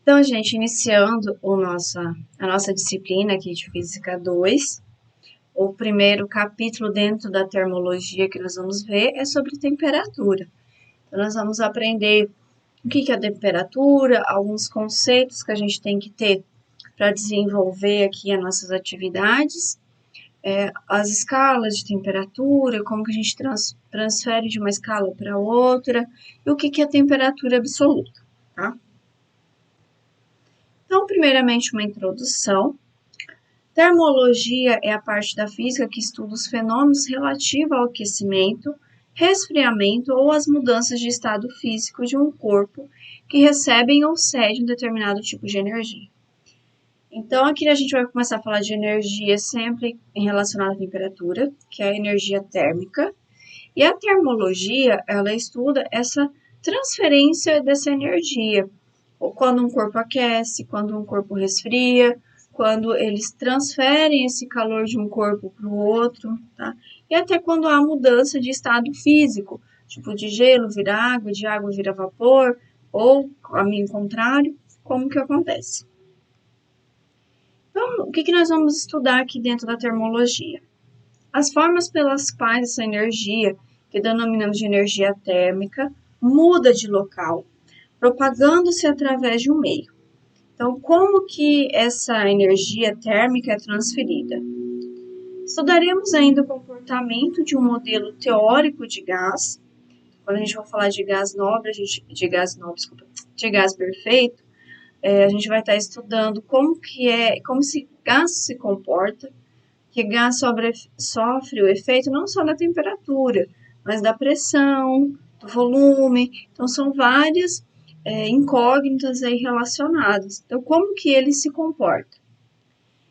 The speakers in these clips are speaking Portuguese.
Então, gente, iniciando a nossa disciplina aqui de Física 2, o primeiro capítulo dentro da termologia que nós vamos ver é sobre temperatura. Então, nós vamos aprender o que é a temperatura, alguns conceitos que a gente tem que ter para desenvolver aqui as nossas atividades, as escalas de temperatura, como que a gente transfere de uma escala para outra, e o que é a temperatura absoluta, tá? Então, primeiramente, uma introdução. Termologia é a parte da física que estuda os fenômenos relativos ao aquecimento, resfriamento ou as mudanças de estado físico de um corpo que recebem ou cedem um determinado tipo de energia. Então, aqui a gente vai começar a falar de energia sempre em relação à temperatura, que é a energia térmica. E a termologia, ela estuda essa transferência dessa energia, ou quando um corpo aquece, quando um corpo resfria, quando eles transferem esse calor de um corpo para o outro, tá? E até quando há mudança de estado físico, tipo de gelo vira água, de água vira vapor, ou caminho contrário, como que acontece? Então, o que nós vamos estudar aqui dentro da termologia? As formas pelas quais essa energia, que denominamos de energia térmica, muda de local, propagando-se através de um meio. Então, como que essa energia térmica é transferida? Estudaremos ainda o comportamento de um modelo teórico de gás. Quando a gente vai falar de gás nobre, de gás perfeito, a gente vai estar estudando como esse gás se comporta, que gás sofre o efeito não só da temperatura, mas da pressão, do volume. Então, são várias incógnitas aí relacionadas. Então, como que ele se comporta?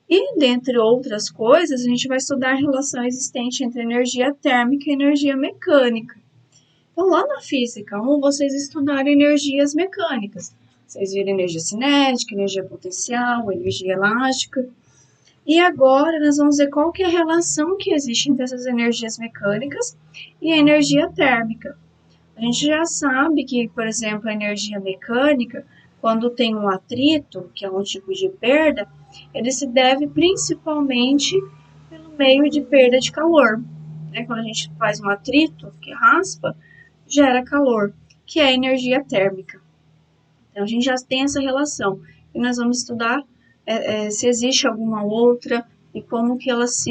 E, dentre outras coisas, a gente vai estudar a relação existente entre energia térmica e energia mecânica. Então, lá na Física 1, vocês estudaram energias mecânicas. Vocês viram energia cinética, energia potencial, energia elástica. E agora nós vamos ver qual que é a relação que existe entre essas energias mecânicas e a energia térmica. A gente já sabe que, por exemplo, a energia mecânica, quando tem um atrito, que é um tipo de perda, ele se deve principalmente pelo meio de perda de calor. Quando a gente faz um atrito, que raspa, gera calor, que é a energia térmica. Então, a gente já tem essa relação. E nós vamos estudar se existe alguma outra e como que elas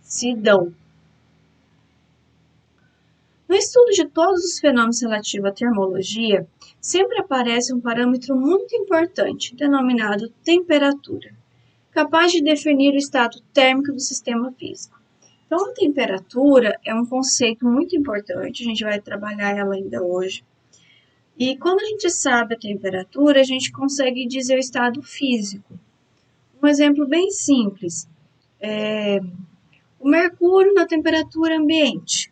se dão. No estudo de todos os fenômenos relativos à termologia, sempre aparece um parâmetro muito importante, denominado temperatura, capaz de definir o estado térmico do sistema físico. Então, a temperatura é um conceito muito importante, a gente vai trabalhar ela ainda hoje. E quando a gente sabe a temperatura, a gente consegue dizer o estado físico. Um exemplo bem simples é o mercúrio na temperatura ambiente,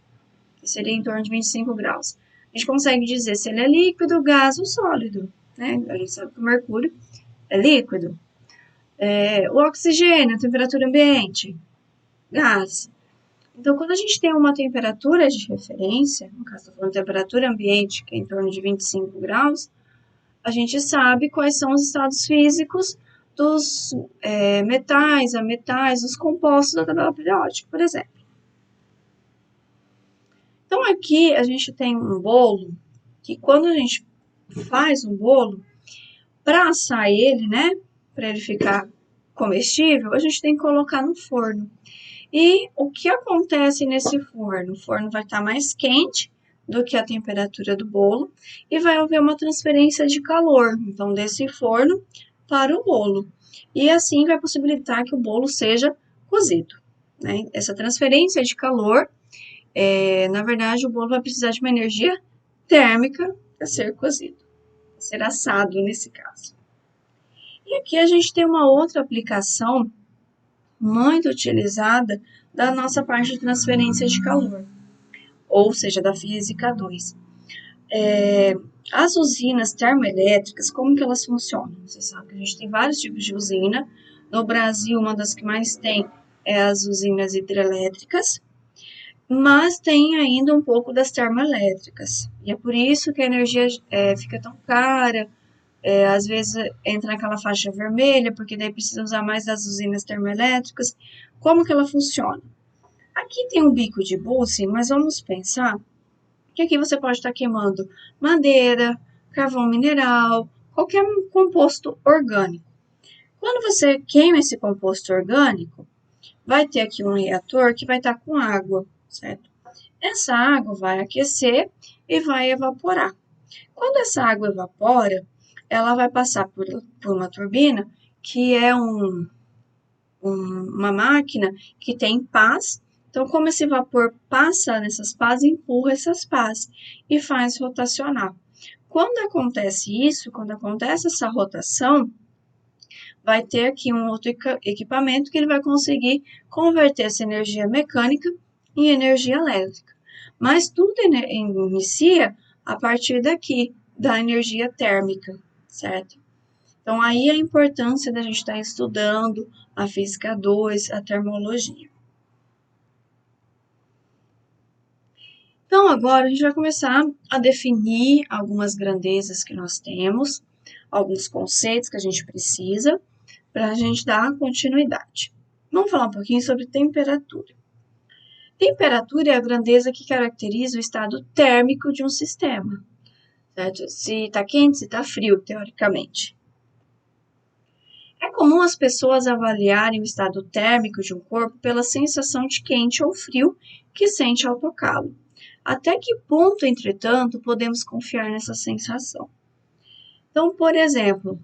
que seria em torno de 25 graus. A gente consegue dizer se ele é líquido, gás ou sólido, né? A gente sabe que o mercúrio é líquido. O oxigênio, a temperatura ambiente, gás. Então, quando a gente tem uma temperatura de referência, no caso, estou falando de temperatura ambiente, que é em torno de 25 graus, a gente sabe quais são os estados físicos dos metais, ametais, dos compostos da tabela periódica, por exemplo. Então, aqui a gente tem um bolo, que quando a gente faz um bolo, para assar ele, né, para ele ficar comestível, a gente tem que colocar no forno. E o que acontece nesse forno? O forno vai estar mais quente do que a temperatura do bolo e vai haver uma transferência de calor, então, desse forno para o bolo. E assim vai possibilitar que o bolo seja cozido, né? Essa transferência de calor, na verdade, o bolo vai precisar de uma energia térmica para ser cozido, para ser assado nesse caso. E aqui a gente tem uma outra aplicação muito utilizada da nossa parte de transferência de calor, ou seja, da física 2. As usinas termoelétricas, como que elas funcionam? Você sabe que a gente tem vários tipos de usina. No Brasil, uma das que mais tem é as usinas hidrelétricas, mas tem ainda um pouco das termoelétricas. E é por isso que a energia fica tão cara, às vezes entra naquela faixa vermelha, porque daí precisa usar mais das usinas termoelétricas. Como que ela funciona? Aqui tem um bico de Bunsen, mas vamos pensar que aqui você pode estar queimando madeira, carvão mineral, qualquer composto orgânico. Quando você queima esse composto orgânico, vai ter aqui um reator que vai estar com água, certo? Essa água vai aquecer e vai evaporar. Quando essa água evapora, ela vai passar por uma turbina, que é uma máquina que tem pás. Então, como esse vapor passa nessas pás, empurra essas pás e faz rotacionar. Quando acontece isso, quando acontece essa rotação, vai ter aqui um outro equipamento que ele vai conseguir converter essa energia mecânica em energia elétrica. Mas tudo inicia a partir daqui, da energia térmica, certo? Então, aí a importância da gente estar estudando a física 2, a termologia. Então, agora a gente vai começar a definir algumas grandezas que nós temos, alguns conceitos que a gente precisa para a gente dar continuidade. Vamos falar um pouquinho sobre temperatura. Temperatura é a grandeza que caracteriza o estado térmico de um sistema, certo? Se está quente, se está frio, teoricamente. É comum as pessoas avaliarem o estado térmico de um corpo pela sensação de quente ou frio que sente ao tocá-lo. Até que ponto, entretanto, podemos confiar nessa sensação? Então, por exemplo,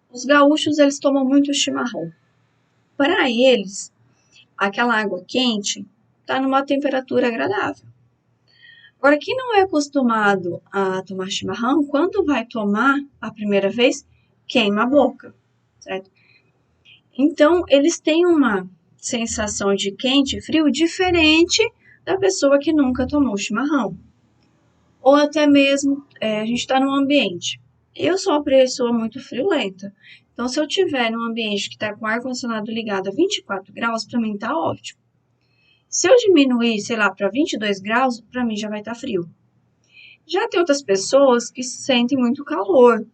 os gaúchos eles tomam muito chimarrão. Para eles, aquela água quente está numa temperatura agradável. Agora, quem não é acostumado a tomar chimarrão, quando vai tomar a primeira vez, queima a boca, certo? Então, eles têm uma sensação de quente e frio diferente da pessoa que nunca tomou chimarrão. Ou até mesmo, a gente está num ambiente. Eu sou uma pessoa muito friolenta. Então, se eu estiver num ambiente que está com o ar-condicionado ligado a 24 graus, para mim está ótimo. Se eu diminuir, sei lá, para 22 graus, para mim já vai estar frio. Já tem outras pessoas que sentem muito calor.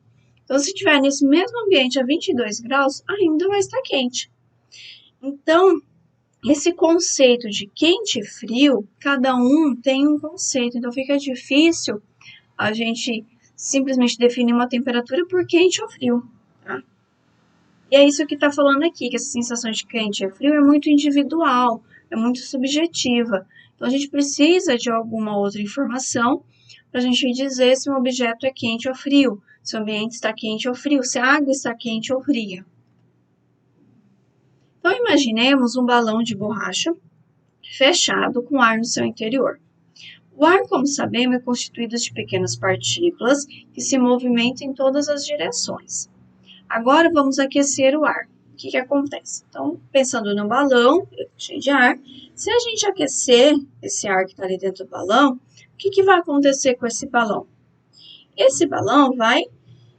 Então, se estiver nesse mesmo ambiente a 22 graus, ainda vai estar quente. Então, esse conceito de quente e frio, cada um tem um conceito. Então, fica difícil a gente simplesmente definir uma temperatura por quente ou frio, tá? E é isso que está falando aqui, que essa sensação de quente e frio é muito individual, é muito subjetiva. Então, a gente precisa de alguma outra informação para a gente dizer se um objeto é quente ou frio, se o ambiente está quente ou frio, se a água está quente ou fria. Então, imaginemos um balão de borracha fechado com ar no seu interior. O ar, como sabemos, é constituído de pequenas partículas que se movimentam em todas as direções. Agora, vamos aquecer o ar. O que acontece? Então, pensando no balão cheio de ar, se a gente aquecer esse ar que está ali dentro do balão, o que vai acontecer com esse balão? Esse balão vai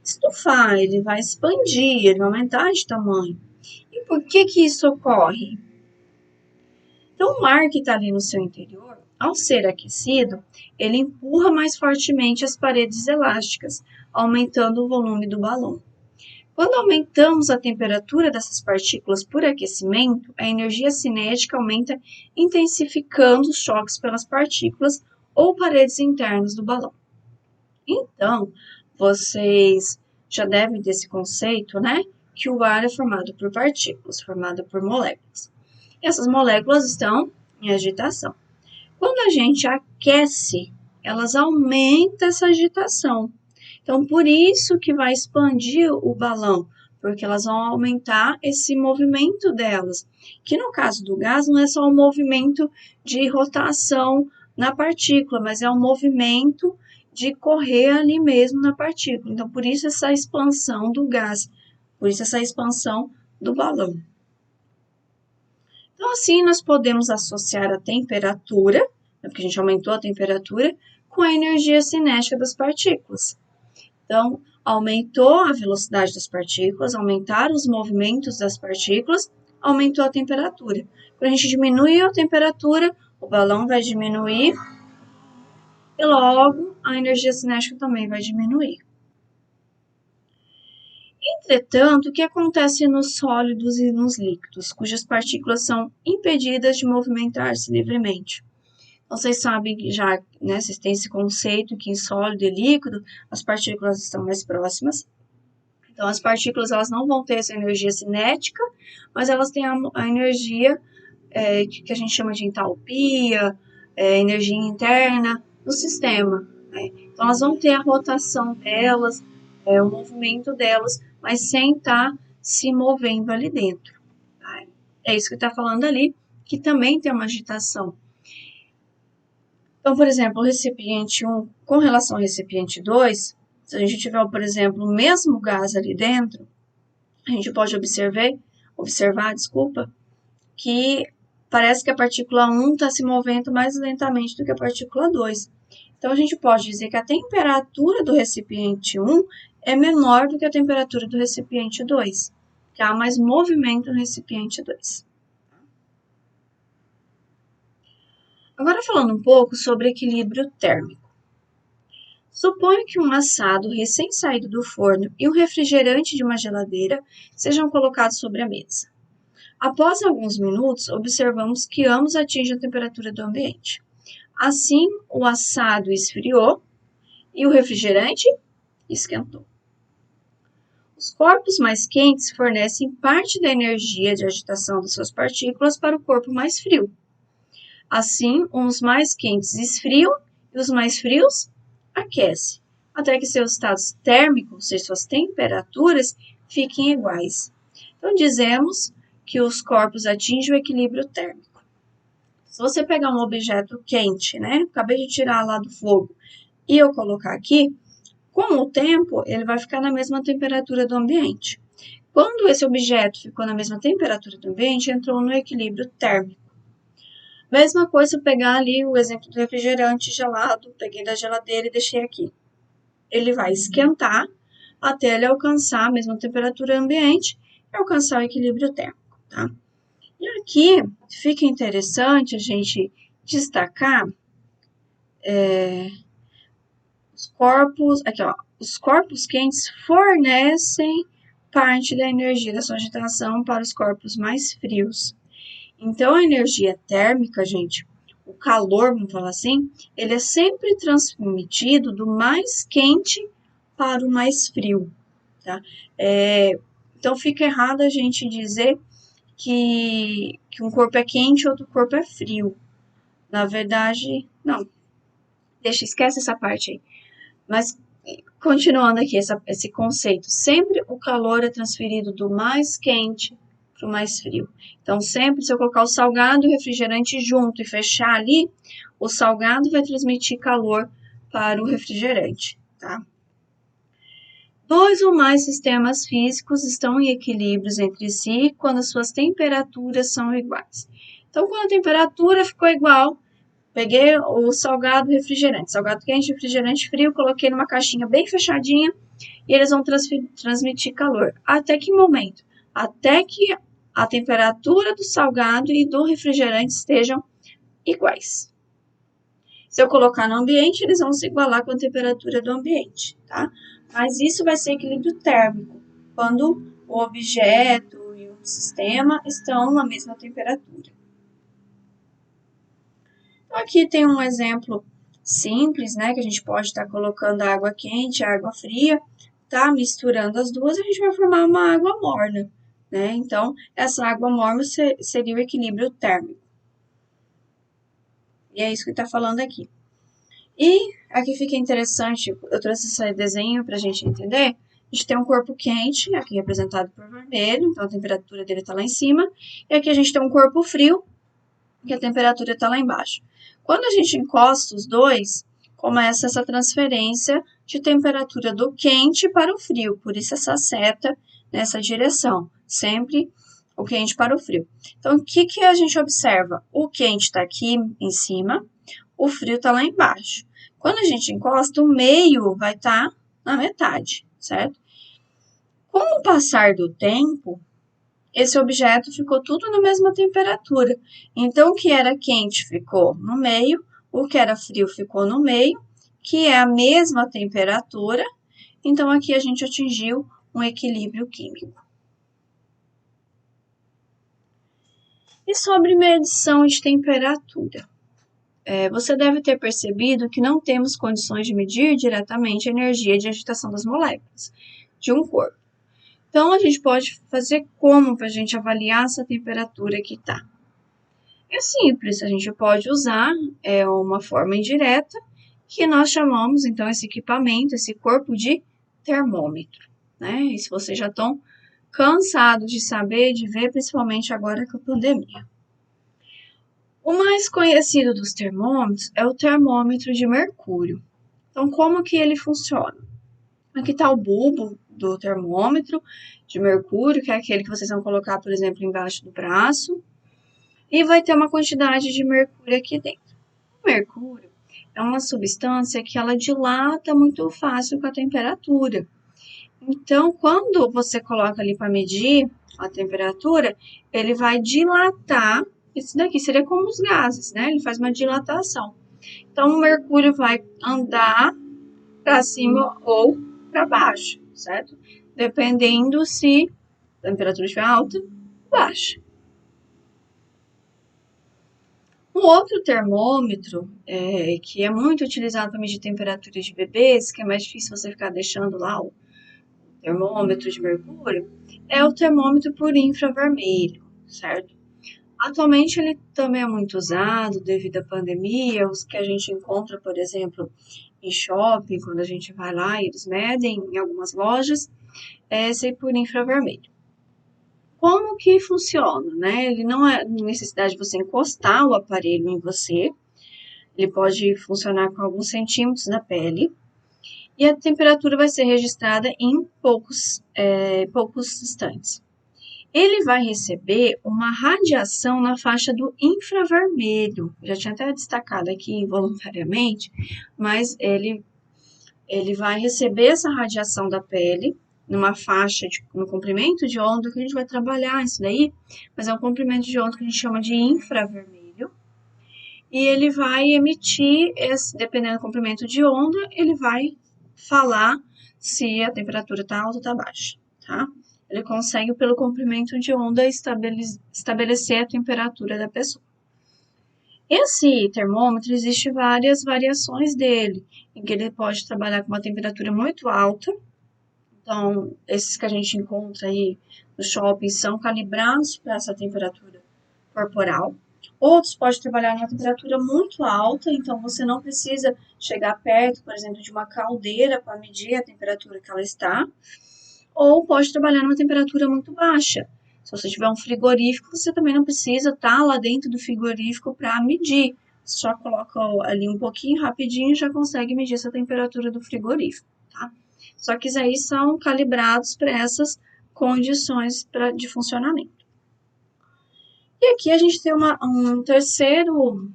estufar, ele vai expandir, ele vai aumentar de tamanho. E por que isso ocorre? Então, o ar que está ali no seu interior, ao ser aquecido, ele empurra mais fortemente as paredes elásticas, aumentando o volume do balão. Quando aumentamos a temperatura dessas partículas por aquecimento, a energia cinética aumenta, intensificando os choques pelas partículas ou paredes internas do balão. Então, vocês já devem ter esse conceito, né? Que o ar é formado por partículas, formado por moléculas. E essas moléculas estão em agitação. Quando a gente aquece, elas aumentam essa agitação. Então, por isso que vai expandir o balão, porque elas vão aumentar esse movimento delas, que no caso do gás não é só um movimento de rotação na partícula, mas é um movimento de correr ali mesmo na partícula. Então, por isso essa expansão do gás, por isso essa expansão do balão. Então, assim, nós podemos associar a temperatura, porque a gente aumentou a temperatura, com a energia cinética das partículas. Então, aumentou a velocidade das partículas, aumentaram os movimentos das partículas, aumentou a temperatura. Quando a gente diminui a temperatura, o balão vai diminuir e logo a energia cinética também vai diminuir. Entretanto, o que acontece nos sólidos e nos líquidos, cujas partículas são impedidas de movimentar-se livremente? Então, vocês sabem já, né, vocês têm esse conceito que em sólido e líquido as partículas estão mais próximas. Então, as partículas elas não vão ter essa energia cinética, mas elas têm a energia que a gente chama de entalpia, energia interna do sistema. Né? Então, elas vão ter a rotação delas, o movimento delas, mas sem estar se movendo ali dentro. Tá? É isso que está falando ali, que também tem uma agitação. Então, por exemplo, o recipiente 1 com relação ao recipiente 2, se a gente tiver, por exemplo, o mesmo gás ali dentro, a gente pode observar, que parece que a partícula 1 está se movendo mais lentamente do que a partícula 2. Então, a gente pode dizer que a temperatura do recipiente 1 é menor do que a temperatura do recipiente 2, que há mais movimento no recipiente 2. Agora, falando um pouco sobre equilíbrio térmico. Suponha que um assado recém-saído do forno e um refrigerante de uma geladeira sejam colocados sobre a mesa. Após alguns minutos, observamos que ambos atingem a temperatura do ambiente. Assim, o assado esfriou e o refrigerante esquentou. Os corpos mais quentes fornecem parte da energia de agitação das suas partículas para o corpo mais frio. Assim, os mais quentes esfriam e os mais frios aquecem, até que seus estados térmicos, ou seja, suas temperaturas, fiquem iguais. Então, dizemos que os corpos atingem o equilíbrio térmico. Se você pegar um objeto quente, né? Acabei de tirar lá do fogo, e eu colocar aqui, com o tempo, ele vai ficar na mesma temperatura do ambiente. Quando esse objeto ficou na mesma temperatura do ambiente, entrou no equilíbrio térmico. Mesma coisa se eu pegar ali o exemplo do refrigerante gelado, peguei da geladeira e deixei aqui. Ele vai esquentar até ele alcançar a mesma temperatura ambiente e alcançar o equilíbrio térmico, tá? E aqui fica interessante a gente destacar os corpos quentes fornecem parte da energia da sua agitação para os corpos mais frios. Então, a energia térmica, gente, o calor, vamos falar assim, ele é sempre transmitido do mais quente para o mais frio, tá? Então, fica errado a gente dizer que um corpo é quente e outro corpo é frio. Na verdade, não. Esquece essa parte aí. Mas, continuando aqui, esse conceito, sempre o calor é transferido do mais quente para o mais frio. Então, sempre se eu colocar o salgado e o refrigerante junto e fechar ali, o salgado vai transmitir calor para o refrigerante, tá? Dois ou mais sistemas físicos estão em equilíbrio entre si quando as suas temperaturas são iguais. Então, quando a temperatura ficou igual, peguei o salgado e refrigerante, salgado quente, refrigerante frio, coloquei numa caixinha bem fechadinha e eles vão transmitir calor. Até que momento? Até que a temperatura do salgado e do refrigerante estejam iguais. Se eu colocar no ambiente, eles vão se igualar com a temperatura do ambiente, tá? Mas isso vai ser equilíbrio térmico, quando o objeto e o sistema estão na mesma temperatura. Então, aqui tem um exemplo simples, né? Que a gente pode estar colocando a água quente, a água fria, tá? Misturando as duas, a gente vai formar uma água morna, né? Então, essa água morna seria o equilíbrio térmico. E é isso que está falando aqui. E aqui fica interessante, eu trouxe esse desenho para a gente entender. A gente tem um corpo quente, aqui representado por vermelho, então a temperatura dele está lá em cima. E aqui a gente tem um corpo frio, que a temperatura está lá embaixo. Quando a gente encosta os dois, começa essa transferência de temperatura do quente para o frio. Por isso essa seta nessa direção, sempre o quente para o frio. Então, o que a gente observa? O quente está aqui em cima, o frio está lá embaixo. Quando a gente encosta, o meio vai estar na metade, certo? Com o passar do tempo, esse objeto ficou tudo na mesma temperatura. Então, o que era quente ficou no meio, o que era frio ficou no meio, que é a mesma temperatura, então aqui a gente atingiu um equilíbrio químico. E sobre medição de temperatura? Você deve ter percebido que não temos condições de medir diretamente a energia de agitação das moléculas de um corpo. Então, a gente pode fazer como para a gente avaliar essa temperatura que está? É simples, a gente pode usar uma forma indireta, que nós chamamos, então, esse equipamento, esse corpo de termômetro, né? E se vocês já estão cansados de saber, de ver, principalmente agora com a pandemia. O mais conhecido dos termômetros é o termômetro de mercúrio. Então, como que ele funciona? Aqui está o bulbo do termômetro de mercúrio, que é aquele que vocês vão colocar, por exemplo, embaixo do braço, e vai ter uma quantidade de mercúrio aqui dentro. O mercúrio é uma substância que ela dilata muito fácil com a temperatura. Então, quando você coloca ali para medir a temperatura, ele vai dilatar. Isso daqui seria como os gases, né? Ele faz uma dilatação. Então, o mercúrio vai andar para cima ou para baixo, certo? Dependendo se a temperatura estiver alta ou baixa. Um outro termômetro, que é muito utilizado para medir temperatura de bebês, que é mais difícil você ficar deixando lá o termômetro de mercúrio, é o termômetro por infravermelho, certo? Atualmente ele também é muito usado devido à pandemia, os que a gente encontra, por exemplo, em shopping, quando a gente vai lá e eles medem em algumas lojas, é esse por infravermelho. Como que funciona, né? Ele não é necessidade de você encostar o aparelho em você, ele pode funcionar com alguns centímetros da pele, e a temperatura vai ser registrada em poucos instantes. Ele vai receber uma radiação na faixa do infravermelho. Já tinha até destacado aqui involuntariamente, mas ele vai receber essa radiação da pele numa faixa, no comprimento de onda, que a gente vai trabalhar isso daí, mas é um comprimento de onda que a gente chama de infravermelho. E ele vai emitir, dependendo do comprimento de onda, ele vai falar se a temperatura está alta ou está baixa, tá? Ele consegue, pelo comprimento de onda, estabelecer a temperatura da pessoa. Esse termômetro, existe várias variações dele, em que ele pode trabalhar com uma temperatura muito alta. Então, esses que a gente encontra aí no shopping são calibrados para essa temperatura corporal. Outros podem trabalhar numa temperatura muito alta, então você não precisa chegar perto, por exemplo, de uma caldeira para medir a temperatura que ela está. Ou pode trabalhar numa temperatura muito baixa. Se você tiver um frigorífico, você também não precisa estar lá dentro do frigorífico para medir. Você só coloca ali um pouquinho, rapidinho, e já consegue medir essa temperatura do frigorífico, tá? Só que aí são calibrados para essas condições de funcionamento. E aqui a gente tem um terceiro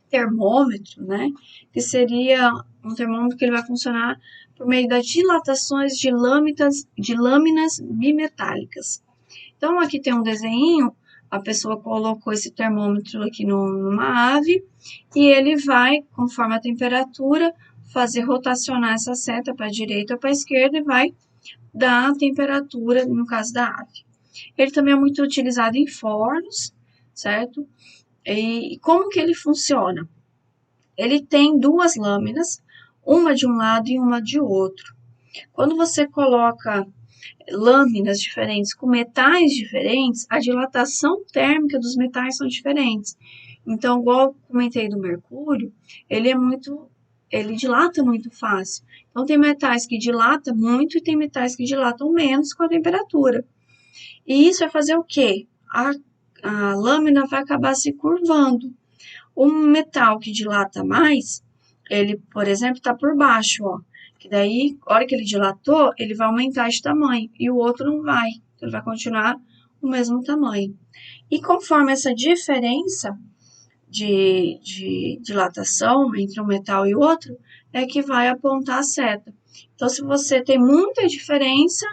termômetro, né? Que seria um termômetro que ele vai funcionar por meio das dilatações de lâminas bimetálicas. Então, aqui tem um desenho, a pessoa colocou esse termômetro aqui numa ave, e ele vai, conforme a temperatura, fazer rotacionar essa seta para a direita ou para a esquerda e vai dar a temperatura, no caso da ave. Ele também é muito utilizado em fornos, certo? E como que ele funciona? Ele tem duas lâminas, uma de um lado e uma de outro. Quando você coloca lâminas diferentes com metais diferentes, a dilatação térmica dos metais são diferentes. Então, igual eu comentei do mercúrio, ele dilata muito fácil. Então, tem metais que dilatam muito e tem metais que dilatam menos com a temperatura. E isso vai fazer o quê? A lâmina vai acabar se curvando. Um metal que dilata mais, ele, por exemplo, está por baixo, ó. Que daí, a hora que ele dilatou, ele vai aumentar de tamanho. E o outro não vai. Ele vai continuar o mesmo tamanho. E conforme essa diferença de dilatação entre um metal e outro, é que vai apontar a seta. Então, se você tem muita diferença,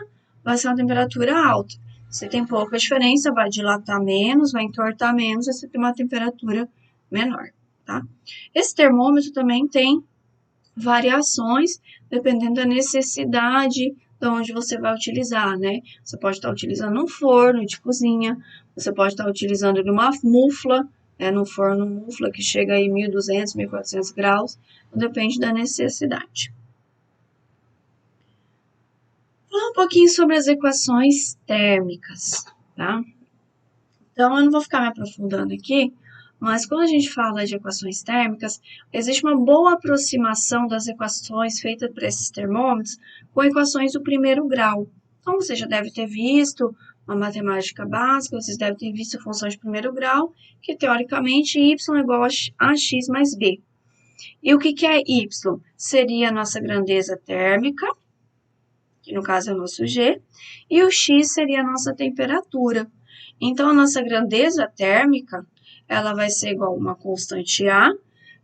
vai ser uma temperatura alta. Se tem pouca diferença, vai dilatar menos, vai entortar menos, você tem uma temperatura menor, tá? Esse termômetro também tem variações dependendo da necessidade de onde você vai utilizar, né? Você pode estar utilizando um forno de cozinha, você pode estar utilizando numa mufla, né, no forno mufla que chega aí 1.200, 1.400 graus, depende da necessidade. Falar um pouquinho sobre as equações térmicas, tá? Então, eu não vou ficar me aprofundando aqui, mas quando a gente fala de equações térmicas, existe uma boa aproximação das equações feitas por esses termômetros com equações do primeiro grau. Então, você já deve ter visto uma matemática básica, vocês devem ter visto a função de primeiro grau, que teoricamente y é igual a x mais b. E o que é y? Seria a nossa grandeza térmica, que no caso é o nosso G, e o x seria a nossa temperatura. Então, a nossa grandeza térmica, ela vai ser igual a uma constante A,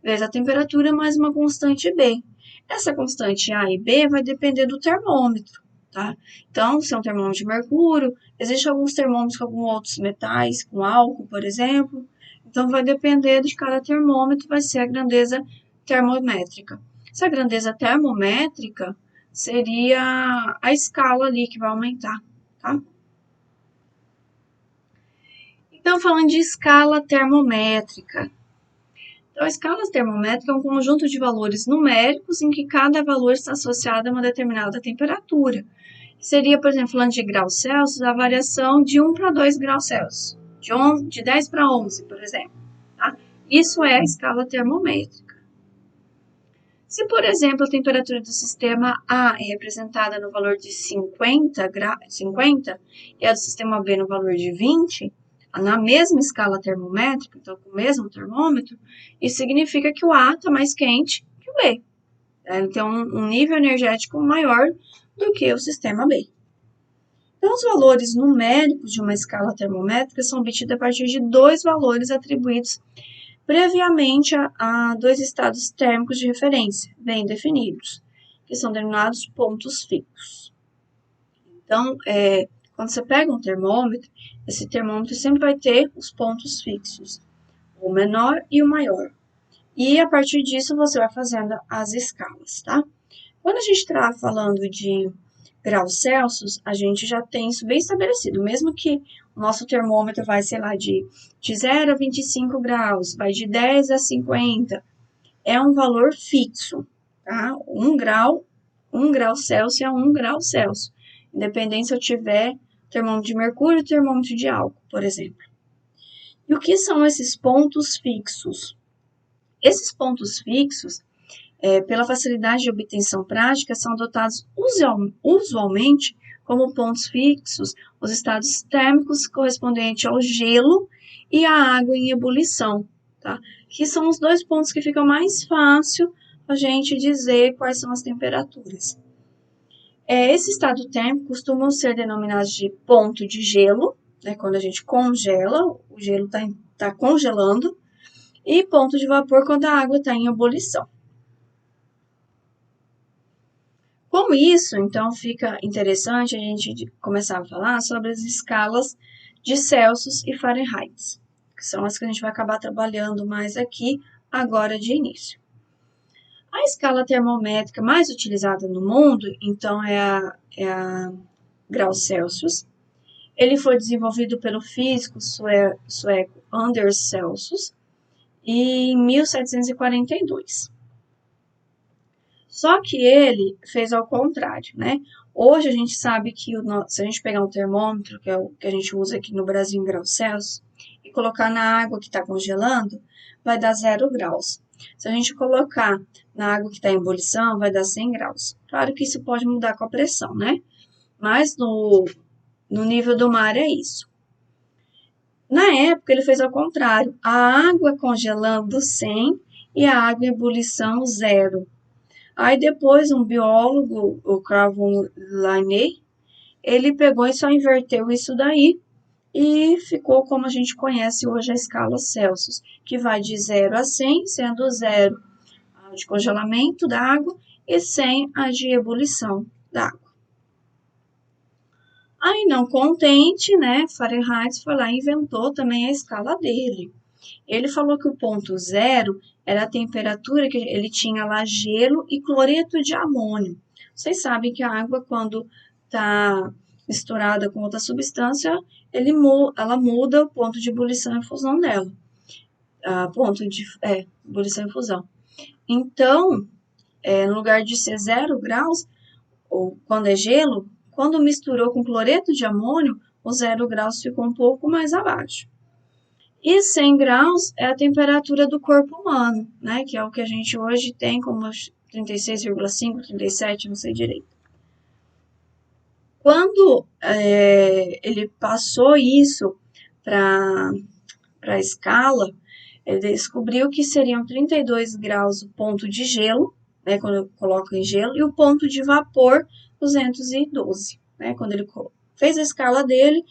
vezes a temperatura, mais uma constante B. Essa constante A e B vai depender do termômetro, tá? Então, se é um termômetro de mercúrio, existem alguns termômetros com alguns outros metais, com álcool, por exemplo. Então, vai depender de cada termômetro, vai ser a grandeza termométrica. Essa grandeza termométrica seria a escala ali que vai aumentar, tá? Então, falando de escala termométrica. Então, a escala termométrica é um conjunto de valores numéricos em que cada valor está associado a uma determinada temperatura. Seria, por exemplo, falando de graus Celsius, a variação de 1 para 2 graus Celsius, de 10 para 11, por exemplo. Tá? Isso é a escala termométrica. Se, por exemplo, a temperatura do sistema A é representada no valor de 50 e a do sistema B no valor de 20, na mesma escala termométrica, então com o mesmo termômetro, isso significa que o A está mais quente que o B. Ele tem um nível energético maior do que o sistema B. Então, os valores numéricos de uma escala termométrica são obtidos a partir de dois valores atribuídos previamente a dois estados térmicos de referência, bem definidos, que são denominados pontos fixos. Então, quando você pega um termômetro, esse termômetro sempre vai ter os pontos fixos, o menor e o maior. E a partir disso você vai fazendo as escalas, tá? Quando a gente está falando de graus Celsius, a gente já tem isso bem estabelecido. Mesmo que o nosso termômetro vai, sei lá, de 0 a 25 graus, vai de 10 a 50, é um valor fixo, tá? 1 grau Celsius é 1 grau Celsius. Independente se eu tiver termômetro de mercúrio ou termômetro de álcool, por exemplo. E o que são esses pontos fixos? Esses pontos fixos, pela facilidade de obtenção prática, são adotados usualmente como pontos fixos os estados térmicos correspondentes ao gelo e à água em ebulição, tá? Que são os dois pontos que ficam mais fácil a gente dizer quais são as temperaturas. Esse estado térmico costuma ser denominado de ponto de gelo, né, quando a gente congela, o gelo está congelando, e ponto de vapor quando a água está em ebulição. Com isso, então, fica interessante a gente começar a falar sobre as escalas de Celsius e Fahrenheit, que são as que a gente vai acabar trabalhando mais aqui agora de início. A escala termométrica mais utilizada no mundo, então, é a graus Celsius. Ele foi desenvolvido pelo físico sueco Anders Celsius em 1742. Só que ele fez ao contrário, né? Hoje a gente sabe que se a gente pegar um termômetro, que é o que a gente usa aqui no Brasil em graus Celsius, e colocar na água que está congelando, vai dar 0 graus. Se a gente colocar na água que está em ebulição, vai dar 100 graus. Claro que isso pode mudar com a pressão, né? Mas no nível do mar é isso. Na época, ele fez ao contrário. A água congelando 100 e a água em ebulição 0. Aí depois um biólogo, o Carl von Linné, ele pegou e só inverteu isso daí e ficou como a gente conhece hoje a escala Celsius, que vai de 0 a 100, sendo 0 a de congelamento da água e 100 a de ebulição da água. Aí, não contente, né, Fahrenheit foi lá e inventou também a escala dele. Ele falou que o ponto 0 era a temperatura que ele tinha lá gelo e cloreto de amônio. Vocês sabem que a água, quando está misturada com outra substância, ela muda o ponto de ebulição e fusão dela. Ebulição e fusão. Então, no lugar de ser 0 graus, ou quando é gelo, quando misturou com cloreto de amônio, o 0 graus ficou um pouco mais abaixo. E 100 graus é a temperatura do corpo humano, né? Que é o que a gente hoje tem como 36,5, 37, não sei direito. Quando ele passou isso para a escala, ele descobriu que seriam 32 graus o ponto de gelo, né, quando eu coloco em gelo, e o ponto de vapor, 212. Né, quando ele fez a escala dele,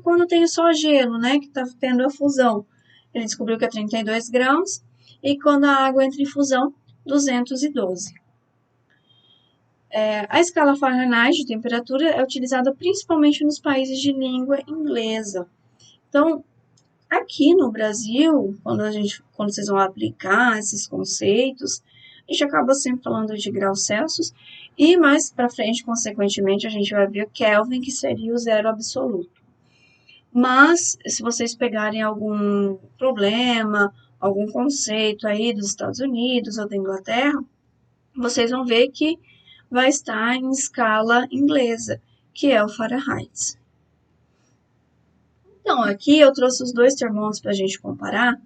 quando tem só gelo, né, que está tendo a fusão, ele descobriu que é 32 graus, e quando a água entra em fusão, 212. A escala Fahrenheit de temperatura é utilizada principalmente nos países de língua inglesa. Então, aqui no Brasil, quando vocês vão aplicar esses conceitos, a gente acaba sempre falando de graus Celsius, e mais para frente, consequentemente, a gente vai ver o Kelvin, que seria o zero absoluto. Mas, se vocês pegarem algum problema, algum conceito aí dos Estados Unidos ou da Inglaterra, vocês vão ver que vai estar em escala inglesa, que é o Fahrenheit. Então, aqui eu trouxe os dois termômetros para a gente comparar.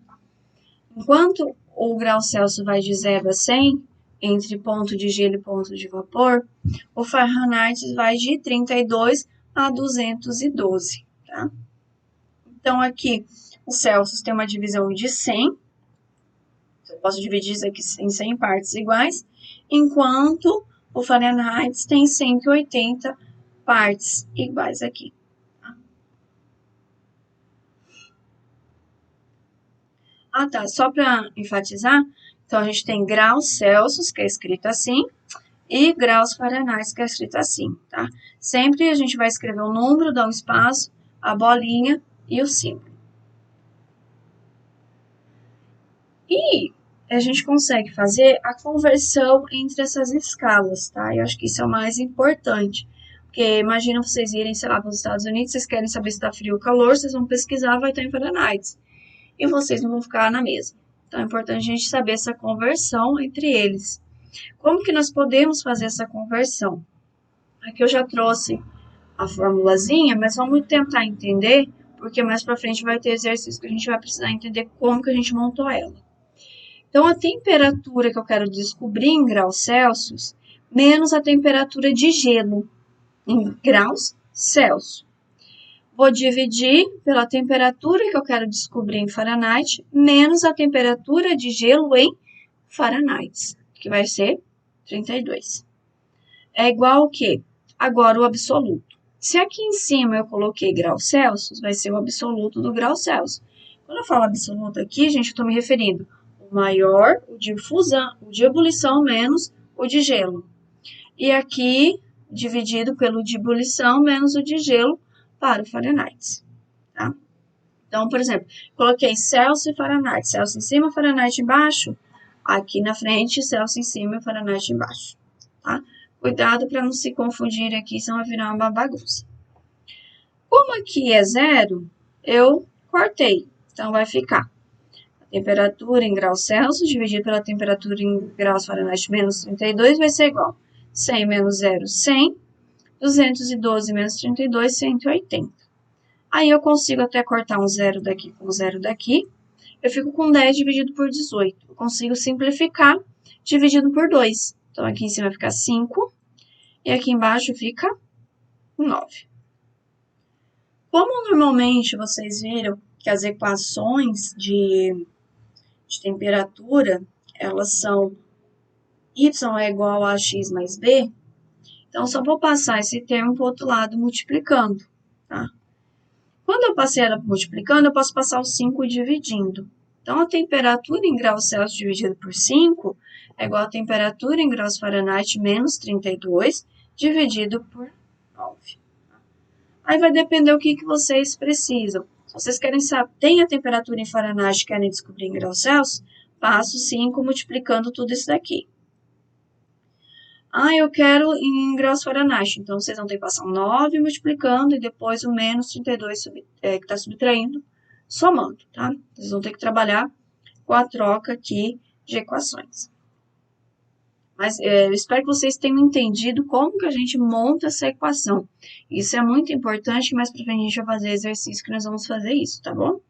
Enquanto o grau Celsius vai de 0 a 100, entre ponto de gelo e ponto de vapor, o Fahrenheit vai de 32 a 212, tá? Então, aqui, o Celsius tem uma divisão de 100, eu posso dividir isso aqui em 100 partes iguais, enquanto o Fahrenheit tem 180 partes iguais aqui. Só para enfatizar, então a gente tem graus Celsius, que é escrito assim, e graus Fahrenheit, que é escrito assim, tá? Sempre a gente vai escrever o número, dar um espaço, a bolinha e o símbolo. E a gente consegue fazer a conversão entre essas escalas, tá? Eu acho que isso é o mais importante. Porque imagina vocês irem, sei lá, para os Estados Unidos, vocês querem saber se está frio ou calor, vocês vão pesquisar, vai estar em Fahrenheit. E vocês não vão ficar na mesma. Então é importante a gente saber essa conversão entre eles. Como que nós podemos fazer essa conversão? Aqui eu já trouxe a formulazinha, mas vamos tentar entender, porque mais para frente vai ter exercício que a gente vai precisar entender como que a gente montou ela. Então, a temperatura que eu quero descobrir em graus Celsius, menos a temperatura de gelo em graus Celsius. Vou dividir pela temperatura que eu quero descobrir em Fahrenheit, menos a temperatura de gelo em Fahrenheit, que vai ser 32. É igual ao quê? Agora o absoluto. Se aqui em cima eu coloquei graus Celsius, vai ser o absoluto do grau Celsius. Quando eu falo absoluto aqui, gente, eu estou me referindo o maior, o de fusão, o de ebulição menos o de gelo. E aqui, dividido pelo de ebulição menos o de gelo para o Fahrenheit. Tá? Então, por exemplo, coloquei Celsius e Fahrenheit. Celsius em cima, Fahrenheit embaixo. Aqui na frente, Celsius em cima e Fahrenheit embaixo. Tá? Cuidado para não se confundir aqui, senão vai virar uma bagunça. Como aqui é 0, eu cortei. Então, vai ficar a temperatura em graus Celsius dividido pela temperatura em graus Fahrenheit menos 32 vai ser igual 100 menos 0, 100. 212 menos 32, 180. Aí eu consigo até cortar um zero daqui com um zero daqui. Eu fico com 10 dividido por 18. Eu consigo simplificar dividido por 2. Então, aqui em cima vai ficar 5. E aqui embaixo fica 9. Como normalmente vocês viram que as equações de temperatura, elas são y é igual a x mais b, então só vou passar esse termo para o outro lado multiplicando, tá? Quando eu passei ela multiplicando, eu posso passar o 5 dividindo. Então, a temperatura em graus Celsius dividido por 5 é igual a temperatura em graus Fahrenheit menos 32 dividido por 9. Aí vai depender o que vocês precisam. Se vocês querem saber, tem a temperatura em Fahrenheit e querem descobrir em graus Celsius, Faço 5 multiplicando tudo isso daqui. Ah, eu quero em graus Fahrenheit. Então, vocês vão ter que passar um 9 multiplicando e depois o menos 32 que está subtraindo, somando, tá? Vocês vão ter que trabalhar com a troca aqui de equações. Mas eu espero que vocês tenham entendido como que a gente monta essa equação. Isso é muito importante, mas para frente a gente vai fazer exercício que nós vamos fazer isso, tá bom?